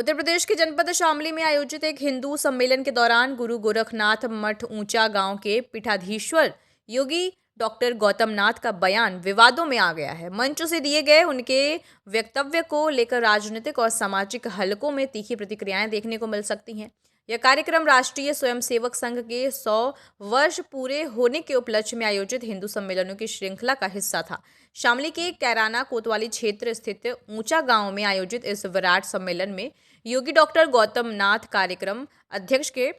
उत्तर प्रदेश के जनपद शामली में आयोजित एक हिंदू सम्मेलन के दौरान गुरु गोरखनाथ मठ ऊंचा गांव के पीठाधीश्वर योगी डॉक्टर गौतम नाथ का बयान विवादों में आ गया है। मंच से दिए गए उनके वक्तव्य को लेकर राजनीतिक और सामाजिक हलकों में तीखी प्रतिक्रियाएं देखने को मिल सकती हैं। यह कार्यक्रम राष्ट्रीय स्वयंसेवक संघ के 100 वर्ष पूरे होने के उपलक्ष्य में आयोजित हिंदू सम्मेलनों की श्रृंखला का हिस्सा था। शामली के कैराना कोतवाली क्षेत्र स्थित ऊंचा गांव में आयोजित इस विराट सम्मेलन में योगी डॉक्टर गौतम नाथ कार्यक्रम अध्यक्ष के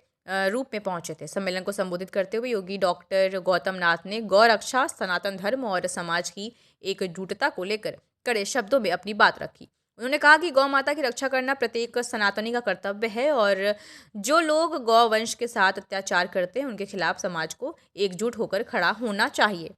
रूप में पहुंचे थे। सम्मेलन को संबोधित करते हुए योगी डॉक्टर गौतम नाथ ने गौ रक्षा, सनातन धर्म और समाज की एकजुटता को लेकर कड़े शब्दों में अपनी बात रखी। उन्होंने कहा कि गौ माता की रक्षा करना प्रत्येक सनातनी का कर्तव्य है और जो लोग गौ वंश के साथ अत्याचार करते हैं उनके खिलाफ समाज को एकजुट होकर खड़ा होना चाहिए।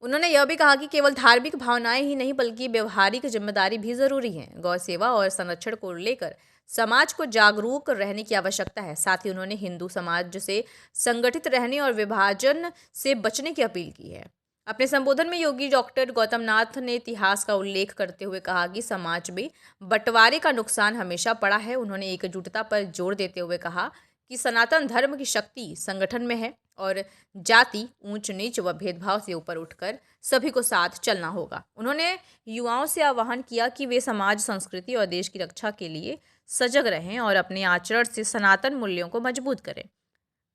उन्होंने यह भी कहा कि केवल धार्मिक भावनाएं ही नहीं बल्कि व्यवहारिक जिम्मेदारी भी जरूरी है। गौ सेवा और संरक्षण को लेकर समाज को जागरूक रहने की आवश्यकता है। साथ ही उन्होंने हिंदू समाज से संगठित रहने और विभाजन से बचने की अपील की है। अपने संबोधन में योगी डॉक्टर गौतम नाथ ने इतिहास का उल्लेख करते हुए कहा कि समाज में बंटवारे का नुकसान हमेशा पड़ा है। उन्होंने एकजुटता पर जोर देते हुए कहा कि सनातन धर्म की शक्ति संगठन में है और जाति, ऊंच नीच व भेदभाव से ऊपर उठकर सभी को साथ चलना होगा। उन्होंने युवाओं से आह्वान किया कि वे समाज, संस्कृति और देश की रक्षा के लिए सजग रहें और अपने आचरण से सनातन मूल्यों को मजबूत करें।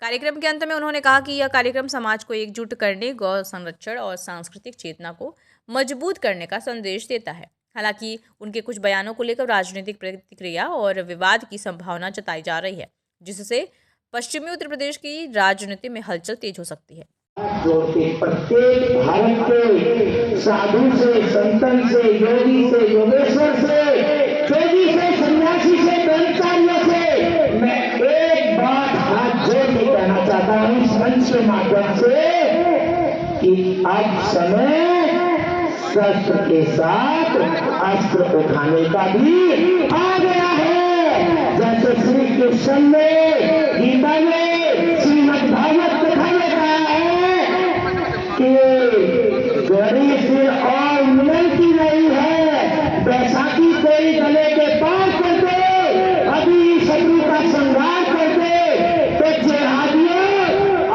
कार्यक्रम के अंत में उन्होंने कहा कि यह कार्यक्रम समाज को एकजुट करने, गौ संरक्षण और सांस्कृतिक चेतना को मजबूत करने का संदेश देता है। हालांकि उनके कुछ बयानों को लेकर राजनीतिक प्रतिक्रिया और विवाद की संभावना जताई जा रही है, जिससे पश्चिमी उत्तर प्रदेश की राजनीति में हलचल तेज हो सकती है। प्रत्येक भारत के साधु से, संतन से, योगी से, योगेश्वर से, जोगी से, सन्यासी से, ब्रह्मचारियों से मैं एक बात हाथ जोड़ के कहना चाहता हूँ इस मंच के माध्यम से कि अब समय शस्त्र के साथ अस्त्र उठाने का भी आ गया है। जैसे श्री कृष्ण ने गीता में, श्रीमद् भागवत कथा में कहा है कि गणेश और मिलती नहीं है, बैसाखी कोई गले के पार कर दे, अभी शत्रु का संहार कर दे, तो जिहादियों,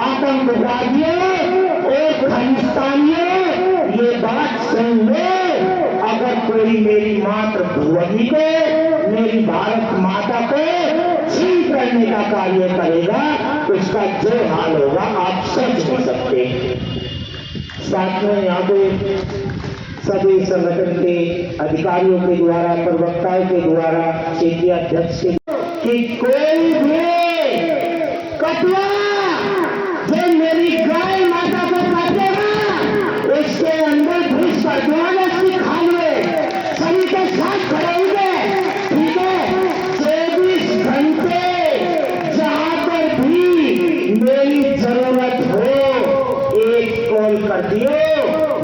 आतंकवादियों और खालिस्तानियों ये बात सुन लो। अगर कोई मेरी मातृभूमि को, मेरी भारत माता को छीन करने का कार्य करेगा तो उसका जो हाल होगा आप सोच नहीं सकते। साथ में यहाँ पे सभी संगठन के अधिकारियों के द्वारा, प्रवक्ताओं के द्वारा, क्षेत्रीय अध्यक्ष के कि कोई भी कटवा जो मेरी गाय माता को काटेगा उसके अंदर घुस कर जबरदस्ती खा लो, सभी के साथ खड़े होंगे, ठीक है। 24 घंटे जहां पर भी मेरी जरूरत हो एक कॉल कर दियो,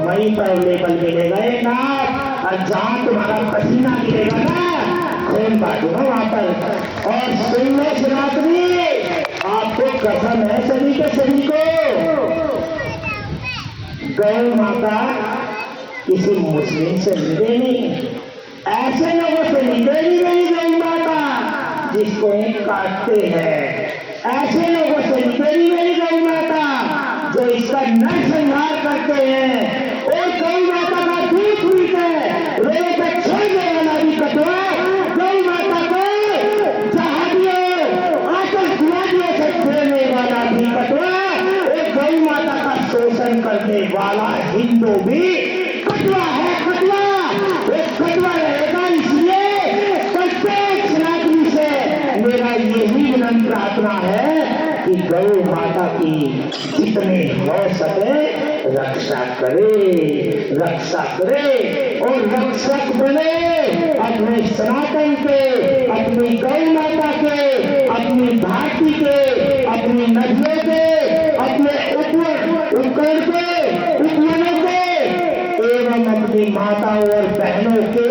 वहीं पर लेकर मिलेगा एक नाथ, और जहां तुम्हारा पसीना गिरेगा ना खून बांटूंगा वहां पर। और सुन लो सनातनी, आपको कसम है सभी के सभी को, गौ माता किसी मुस्लिम से मिले नहीं, ऐसे लोगों से मिलेगी नहीं गौ माता जिसको एक काटते हैं, ऐसे लोगों से मिलेगी नहीं गौ माता जो इसका नरसंहार करते हैं और गौ माता का दूध पीते रोड पर छोड़ने वाला भी कटवा गौ माता को जहादियों, आतंकवादियों से खेलने वाला भी कटवा और गौ माता का शोषण करने वाला हिंदू भी कटवा है। कटवा एक कटवा रहेगा। इसलिए प्रत्येक सनातनी से मेरा यही विनम्र प्रार्थना है कि गौ माता की जितने हो सके रक्षा करे और रक्षक बने अपने सनातन के, अपनी गौ माता के, अपनी भारती के, अपनी नदियों के, अपने उपकरण के, उपवनों के एवं अपनी माताओं और बहनों के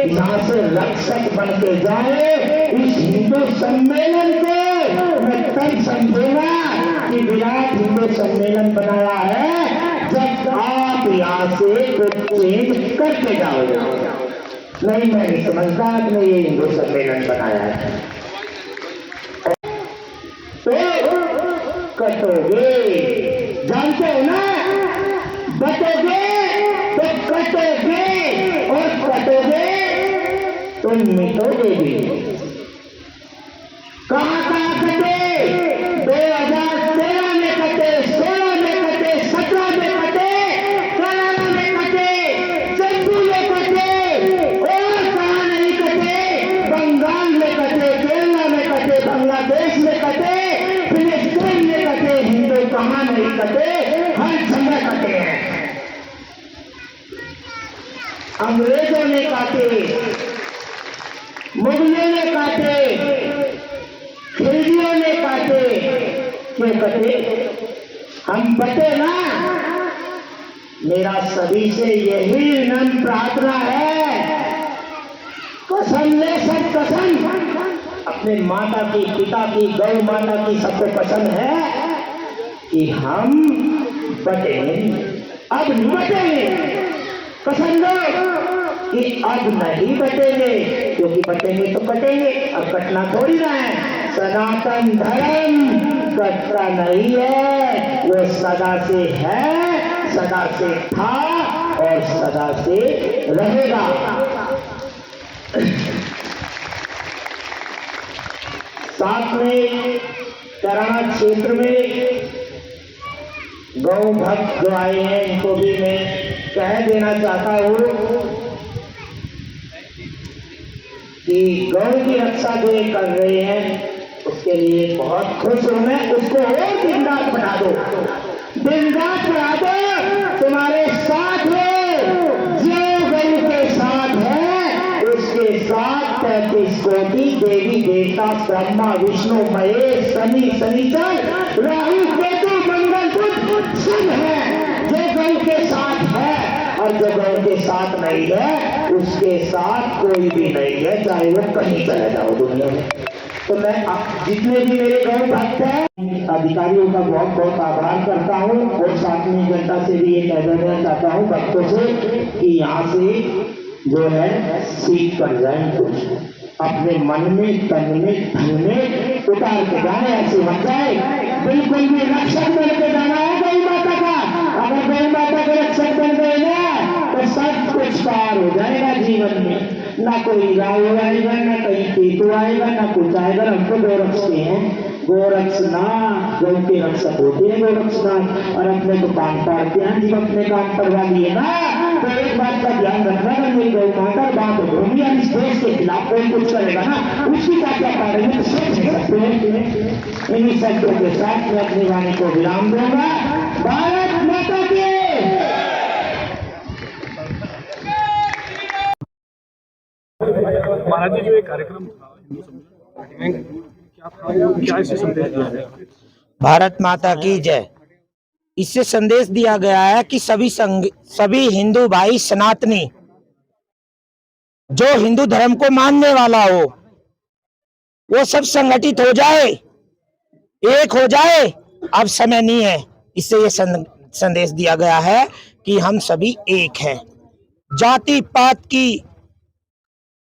यहाँ से रक्षक बन के जाए। इस हिंदू सम्मेलन को मैं तब समझूंगा कि विराट हिंदू सम्मेलन बनाया है जब आप यहाँ से कुछ चेंज करके जाओगे। नहीं, मैं नहीं समझता आपने ये हिंदू सम्मेलन बनाया है। तो कटोगे, जानते हो ना, बटोगे तो कटोगे, और कटोगे तो मिटोगे भी। कहाँ कटे? 2013 में कटे, 16 में कटे, 17 में कटे, केरला में कटे, जम्मू में कटे, और कहाँ नहीं कटे? बंगाल में कटे, केरला में कटे, बांग्लादेश में कटे, फिलिस्तीन में कटे। हिंदू कहाँ नहीं कटे? हर जगह कटे हैं। अंग्रेजों ने काटे, मुगलों ने काटे, खिलजियों ने काटे। क्यों कटे? हम बटे ना। मेरा सभी से यही विनम्र प्रार्थना है, कसम ले सब कसम, अपने माता की, पिता की, गौ माता की सबको कसम है कि हम बटे, अब नहीं बटेंगे। कसम लो कि अब नहीं बटेंगे, क्योंकि बटेंगे तो कटेंगे, अब कटना थोड़ी ना है। सनातन धर्म कटता नहीं है, वो सदा से है, सदा से था और सदा से रहेगा। साथ में कैराना क्षेत्र में गौ भक्त जो आए हैं, इनको भी मैं कह देना चाहता हूँ कि गौ की रक्षा जो ये कर रहे हैं उसके लिए बहुत खुश हूं मैं। उसको और दिनरात बना दो, दिनरात बना दो। तुम्हारे साथ हो, जो गौ के साथ है उसके साथ 33 कोटि देवी देवता, ब्रह्मा विष्णु महेश, शनि शनिचर, राहु केतु, मंगल बुध सब है। जो गौ के साथ है और जो गौ के साथ नहीं है उसके साथ कोई भी नहीं है, चाहे वो कहीं चले जाओ दुनिया में। तो मैं जितने भी मेरे गौ भक्त हैं, अधिकारियों का बहुत बहुत आभार करता हूँ, और साथ में जनता से भी ये कह देना चाहता हूँ भक्तों से कि यहाँ से जो है सीख कर जाए, कुछ अपने मन में, तन में, धन में उतार के जाए, ऐसे मत जाए। बिल्कुल भी रक्षक बन के जाना है गौ माता का। अगर गौ माता के रक्षक बन गए ना तो सब कुछ पार हो जाएगा जीवन में। ना कोई राहु आएगा, ना कहीं केतु आएगा, ना कुछ आएगा। हमको गोरक्ष के हैं, गोरक्षना गौ के रक्षक होते हैं गोरक्षना, और अपने तो काम पाड़ते हैं। जब अपने काम करवा लिए ना तो एक बात का ध्यान रखना, अगर मेरी गौ माता बात होगी या इस देश के खिलाफ कोई कुछ करेगा ना, उसकी क्या क्या पाड़ेंगे तो सोच नहीं सकते हैं। इन्हीं शब्दों के साथ मैं अपनी वाणी को विराम दूंगा। भारत माता की। महाराज जी, जो एक कार्यक्रम था क्या इससे संदेश दिया है? भारत माता की जय। इससे संदेश दिया गया है कि सभी हिंदू भाई सनातनी जो हिंदू धर्म को मानने वाला हो वो सब संगठित हो जाए, एक हो जाए। अब समय नहीं है। इससे ये संदेश दिया गया है कि हम सभी एक हैं। जाति पात की,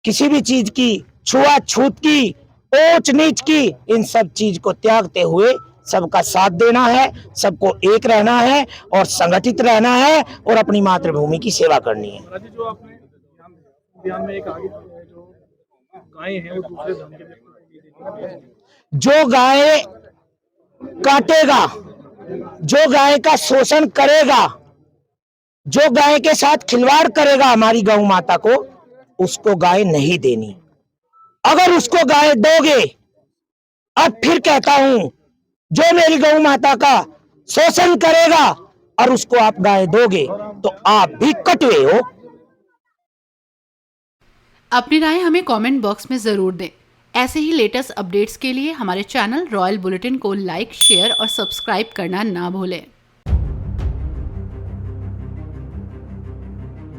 किसी भी चीज की, छुआछूत की, ऊंच नीच की, इन सब चीज को त्यागते हुए सबका साथ देना है, सबको एक रहना है और संगठित रहना है और अपनी मातृभूमि की सेवा करनी है। महाराज जी, जो आपने ध्यान में एक आगे जो गाय हैं वो दूसरे धर्म के व्यक्ति, जो गाय काटेगा, जो गाय का शोषण करेगा, जो गाय के साथ खिलवाड़ करेगा हमारी गौ माता को, उसको गाय नहीं देनी। अगर उसको गाय दोगे, अब फिर कहता हूं, जो मेरी गौ माता का शोषण करेगा और उसको आप गाय दोगे तो आप भी कटवे हो। अपनी राय हमें कमेंट बॉक्स में जरूर दें। ऐसे ही लेटेस्ट अपडेट्स के लिए हमारे चैनल रॉयल बुलेटिन को लाइक, शेयर और सब्सक्राइब करना ना भूलें।